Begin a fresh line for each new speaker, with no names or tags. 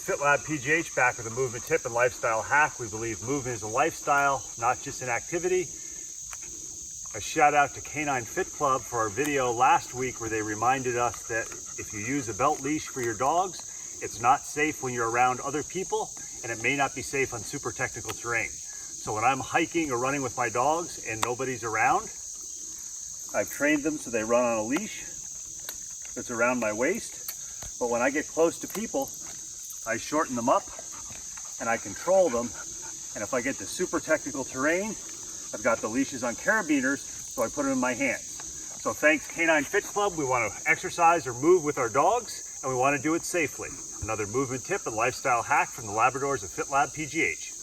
FitLab PGH back with a movement tip and lifestyle hack. We believe movement is a lifestyle, not just an activity. A shout out to Canine Fit Club for our video last week where they reminded us that if you use a belt leash for your dogs, it's not safe when you're around other people, and it may not be safe on super technical terrain. So when I'm hiking or running with my dogs and nobody's around, I've trained them so they run on a leash that's around my waist. But when I get close to people, I shorten them up and I control them. And if I get to super technical terrain, I've got the leashes on carabiners, so I put them in my hands. So thanks Canine Fit Club. We want to exercise or move with our dogs, and we want to do it safely. Another movement tip and lifestyle hack from the Labradors of FitLab PGH.